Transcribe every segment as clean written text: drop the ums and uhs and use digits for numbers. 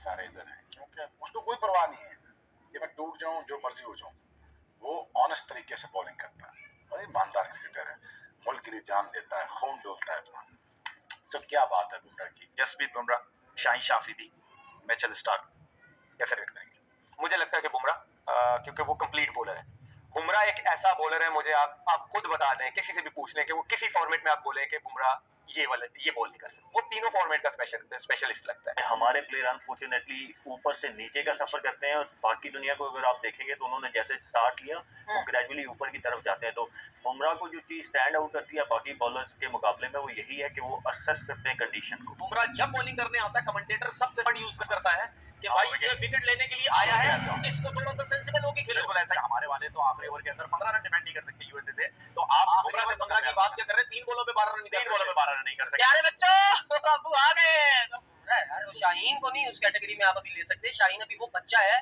सारे इधर हैं, क्योंकि उसको कोई परवाह नहीं है कि मैं टूट जाऊं, जो मर्जी हो जाऊं। वो ऑनेस्ट तरीके से बॉलिंग करता है और ईमानदार क्रिकेटर है, मुल्क के लिए जान देता है, खून डोलता है अपना। तो क्या बात है बुमराह की। जसप्रीत बुमराह, शाहीन शाफरीदी, मिचेल स्टार्क, कैसे रेट करेंगे? मुझे लगता है कि बुमराह, क्योंकि वो कंप्लीट बॉलर है। बुमराह एक ऐसा बॉलर है, मुझे आप खुद बता दें, किसी से भी पूछ लें कि वो किसी फॉर्मेट में आप बोले कि बुमराह ये बॉल नहीं कर सकते, वो तीनों फॉर्मेट का स्पेशलिस्ट लगता है। हमारे प्लेयर अनफॉर्चुनेटली ऊपर से नीचे का सफर करते हैं, और बाकी दुनिया को अगर आप देखेंगे तो उन्होंने जैसे स्टार्ट लिया वो ग्रेजुअली ऊपर की तरफ जाते हैं। तो बुमराह को जो चीज स्टैंड आउट करती है बाकी बॉलर्स के मुकाबले में, वो यही है कि वो असेस करते हैं कंडीशन को। बुमराह जब बॉलिंग करने आता है, कमेंटेटर सबसे बड़ा यूज करता है कि भाई ये विकेट लेने के लिए आया है, इसको थोड़ा सा सेंसिबल होके खेलो। बिल्कुल ऐसा। हमारे वाले तो आखिरी ओवर के अंदर 15 रन डिफेंड नहीं कर सकते यूएसए से, तो आप बुमराह से 15 की बात क्या कर रहे हैं? 3 बॉलों पे 12 रन नहीं कर 3 बॉलों पे 12 रन नहीं कर सकते। प्यारे बच्चों, बाबू आ गए। यार वो शाहीन को नहीं उस कैटेगरी में आप अभी ले सकते। शाहीन अभी वो बच्चा है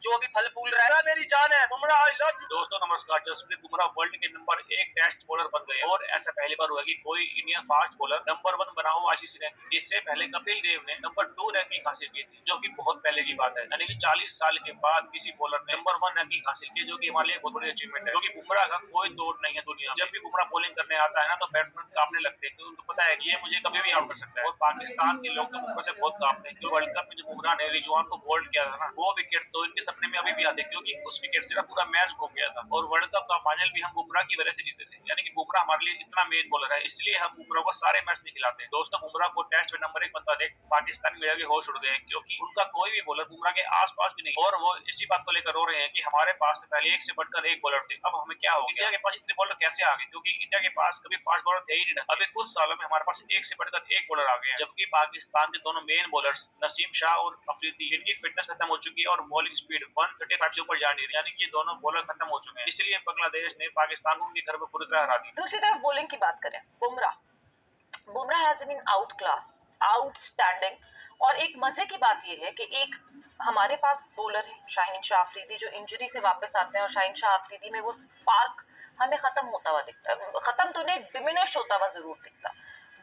जो अभी फल फूल रहा है। मेरी जान है बुमराह, आई लव यू। दोस्तों नमस्कार। जसप्रीत बुमराह वर्ल्ड के नंबर 1 टेस्ट बॉलर बन गए और ऐसा पहली बार हुआ कि कोई इंडियन फास्ट बॉलर नंबर 1 बना हो आईसीसी रैंकिंग। इससे पहले कपिल देव ने नंबर 2 रैंकिंग हासिल की थी, जो कि बहुत पहले की बात है। यानी कि 40 साल के बाद किसी बॉलर ने नंबर 1 रैंकिंग हासिल की, जो कि हमारे लिए बहुत बड़ी अचीवमेंट है। क्योंकि बुमराह का कोई तोड़ नहीं है दुनिया। जब भी बुमराह बॉलिंग करने आता है ना, तो बैट्समैन कांपने लगते हैं, क्योंकि उनको पता है कि ये मुझे कभी भी आउट कर सकता है। और पाकिस्तान के लोग तो बुमराह से बहुत कांपते हैं। क्योंकि वर्ल्ड कप में जो बुमराह ने रिजवान को बोल्ड किया था ना, वो विकेट तो इनके सपने में अभी भी आते, क्योंकि उस विकेट से ना पूरा मैच घूम गया था। और वर्ल्ड कप का फाइनल भी हम बुमराह की वजह से जीते थे। यानी कि बुमराह हमारे लिए इतना मेन बॉलर है, इसलिए हम बुमराह को सारे मैच नहीं खिलाते हैं। दोस्तों बुमराह को टेस्ट में नंबर 1 बनता देख पाकिस्तान में के होश उड़ गए हैं, क्योंकि उनका कोई भी बॉलर बुमराह के आसपास भी नहीं, और वो इसी बात को लेकर रो रहे हैं कि हमारे पास तो पहले एक से बढ़कर एक बॉलर थे, अब हमें क्या हो गया? इंडिया के पास इतने बॉलर कैसे आ गए? क्योंकि इंडिया के पास कभी फास्ट बॉलर थे ही नहीं। अभी कुछ सालों में हमारे पास एक से बढ़कर एक बॉलर आ गए हैं, जबकि पाकिस्तान के दोनों मेन बॉलर्स नसीम शाह और अफरीदी, इनकी फिटनेस खत्म हो चुकी है और बॉलिंग स्पीड 135 से ऊपर जा नहीं रही। यानी कि दोनों बॉलर खत्म हो चुके हैं, इसलिए बांग्लादेश ने पाकिस्तान को उनके घर में पूरी तरह हरा दी। दूसरी तरफ बॉलिंग की बात करें, Bumrah has been out class, outstanding. और एक मजे की बात यह है कि एक हमारे पास बॉलर है शाहीन शाह अफरीदी, जो इंजरी से वापस आते हैं, और शाहीन शाह अफरीदी में वो स्पार्क हमें खत्म होता हुआ दिखता है, खत्म तो नहीं, डिमिनिश होता हुआ जरूर दिखता।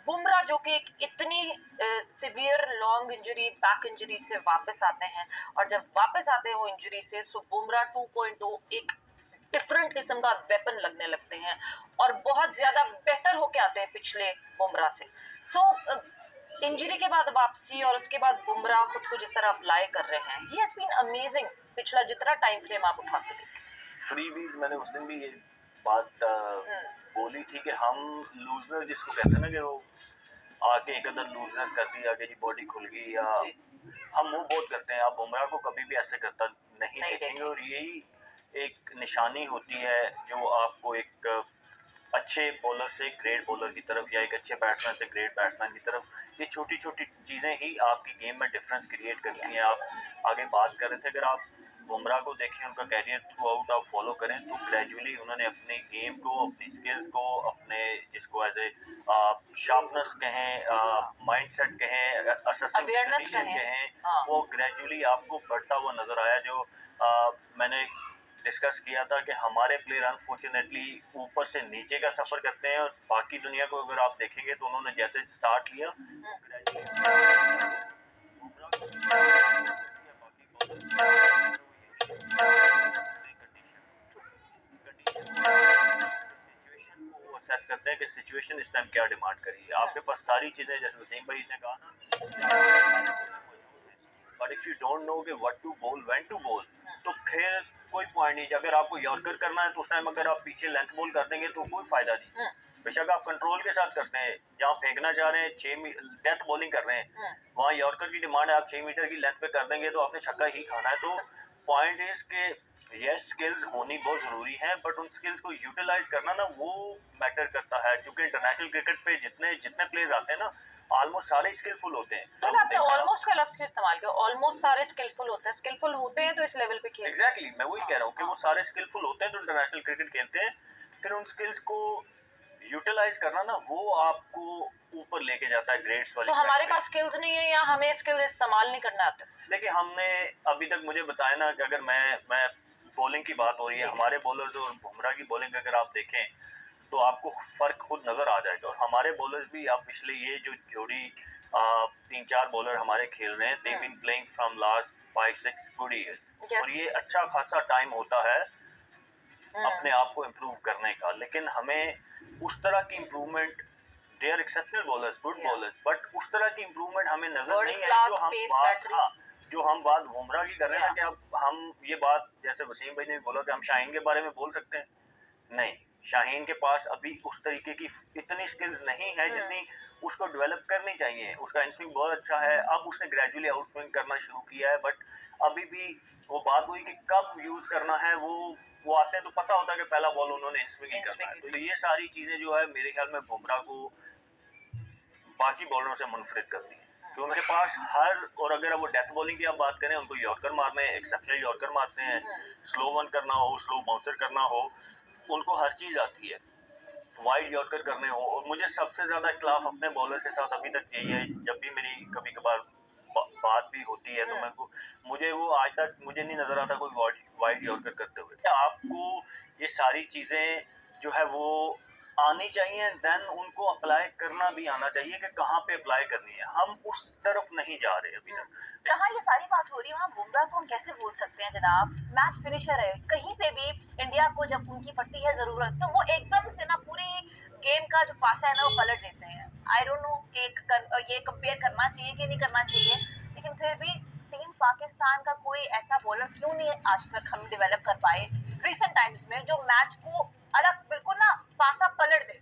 बुमराह जो कि एक इतनी severe long injury, back injury से वापस आते हैं, और जब वापस आते हैं वो इंजरी से, सो बुमराह 2.0 एक डिफरेंट किस्म का वेपन लगने लगते हैं और बहुत ज्यादा बेहतर होके आते हैं पिछले बुमराह से। सो इंजरी के बाद वापसी और उसके बाद बुमराह खुद को जिस तरह अप्लाई कर रहे हैं, ही हैज बीन अमेजिंग। पिछला जितना टाइम फ्रेम आप उठाते थे, फ्रीबीज मैंने उस दिन भी ये बात बोली थी कि हम लूजनर जिसको कहते हैं ना, कि वो आके एक अदर लूजनर कर दी, आगे जी बॉडी खुल गई, या हम वो बहुत करते हैं। आप बुमराह को कभी भी ऐसे करता नहीं देखेंगे, और यही एक निशानी होती है जो आपको एक अच्छे बॉलर से ग्रेट बॉलर की तरफ, या एक अच्छे बैट्समैन से ग्रेट बैट्समैन की तरफ, ये छोटी छोटी चीज़ें ही आपकी गेम में डिफरेंस क्रिएट करती हैं। आप आगे बात कर रहे थे, अगर आप बुमराह को देखें, उनका कैरियर थ्रू आउट आप फॉलो करें, तो ग्रेजुअली उन्होंने अपनी गेम को, अपनी स्किल्स को, अपने जिसको एज ए शार्पनेस कहें, माइंडसेट कहें, असेसिंग कंडीशन कहें, वो ग्रेजुअली आपको बढ़ता हुआ नजर आया। जो मैंने डिस्कस किया था कि हमारे प्लेयर अनफॉर्चुनेटली ऊपर से नीचे का सफर करते हैं, और बाकी दुनिया को अगर आप देखेंगे तो उन्होंने जैसे स्टार्ट लिया सिचुएशन को असेस करते हैं कि सिचुएशन इस टाइम क्या डिमांड करी है। आपके पास सारी चीजें, जैसे वसीम भाई ने कहा ना, but if you don't know कि व्हाट टू बोल, व्हेन टू बोल, तो फिर कोई पॉइंट नहीं। अगर आपको यॉर्कर करना है तो उस टाइम अगर आप पीछे लेंथ बॉल कर देंगे तो कोई फायदा नहीं। बेशक आप कंट्रोल के साथ करते हैं, जहाँ फेंकना चाह रहे हैं 6 डेथ बॉलिंग कर रहे हैं, वहाँ यॉर्कर की डिमांड है, आप 6 मीटर की लेंथ पे कर देंगे तो आपने छक्का ही खाना है। तो पॉइंट इज के यस स्किल्स होनी बहुत ज़रूरी है, बट उन स्किल्स को यूटिलाइज करना ना, वो मैटर करता है। क्योंकि इंटरनेशनल क्रिकेट पे जितने प्लेयर्स आते हैं ना, ऑलमोस्ट सारे स्किलफुल होते हैं। तो आपने ऑलमोस्ट का लफ्ज़ क्यों इस्तेमाल किया? ऑलमोस्ट सारे स्किलफुल होते हैं, स्किलफुल होते हैं तो इस लेवल पे खेलते हैं। एग्जैक्टली, मैं वही कह रहा हूँ कि वो सारे स्किलफुल होते हैं तो इंटरनेशनल क्रिकेट खेलते हैं। फिर उन स्किल्स को यूटिलाइज करना ना, वो आपको ऊपर लेके जाता है ग्रेड्स वाली। तो हमारे पास स्किल्स नहीं है या हमें स्किल इस्तेमाल नहीं करना आता? देखिए, हमने अभी तक, मुझे बताया ना कि अगर मैं बॉलिंग की बात हो रही है, हमारे बॉलर्स और बुमराह की बॉलिंग अगर आप देखें तो आपको फ़र्क खुद नज़र आ जाएगा। और हमारे बॉलर्स भी, आप पिछले ये जो जोड़ी 3-4 बॉलर हमारे खेल रहे हैं, they been playing from last 5-6 good years, और ये अच्छा खासा टाइम होता है अपने आप को इम्प्रूव करने का। लेकिन हमें उस तरह की improvement, they are exceptional bowlers, good bowlers, but उस तरह की इम्प्रूवमेंट हमें नजर नहीं आई जो हम बात बुमराह की कर रहे हैं ना, कि अब हम ये बात जैसे वसीम भाई ने बोला कि हम शाहीन के बारे में बोल सकते हैं, नहीं, शाहीन के पास अभी उस तरीके की इतनी स्किल्स नहीं है जितनी उसको डेवलप करनी चाहिए। उसका इन स्विंग बहुत अच्छा है, अब उसने ग्रेजुअली आउट स्विंग करना शुरू किया है, बट अभी भी वो बात हुई कि कब यूज करना है, वो आते हैं तो पता होता है कि पहला बॉल उन्होंने इन स्विंग ही करना है। तो ये सारी चीजें जो है मेरे ख्याल में बुमराह को बाकी बॉलरों से मुनफरिद करती है, कि उनके पास और अगर वो डेथ बॉलिंग की आप बात करें, उनको यॉर्कर मारने, एक्सेप्शनल यॉर्कर मारते हैं, स्लो वन करना हो, स्लो बाउंसर करना हो, उनको हर चीज आती है, वाइड यॉर्कर करने हो। और मुझे सबसे ज्यादा इख्लाफ अपने बॉलर्स के साथ अभी तक यही है, जब भी मेरी कभी कभार बात भी होती है तो मुझे वो आज तक मुझे नहीं नजर आता कोई वाइड यॉर्कर करते हुए। आपको ये सारी चीजें जो है वो आनी चाहिए, देन उनको अप्लाई करना भी आना चाहिए कि कहाँ पे अप्लाई करनी है। हम उस तरफ नहीं जा रहे अभी तक। जहाँ ये सारी बात हो रही है वहाँ बुमराह को हम कैसे बोल सकते हैं जनाब, मैच फिनिशर है, कहीं पे भी इंडिया को जब उनकी पड़ती है जरूरत तो वो एकदम से ना पूरी गेम का जो पासा है ना वो पलट देते हैं। आई डोंट नो कि ये कंपेयर करना चाहिए कि नहीं करना चाहिए, लेकिन फिर भी टीम पाकिस्तान का कोई ऐसा बॉलर क्यों नहीं आज तक हम डेवलप कर पाए रिसेंट टाइम्स में जो मैच को अलग बिल्कुल ना पासा पलट दे।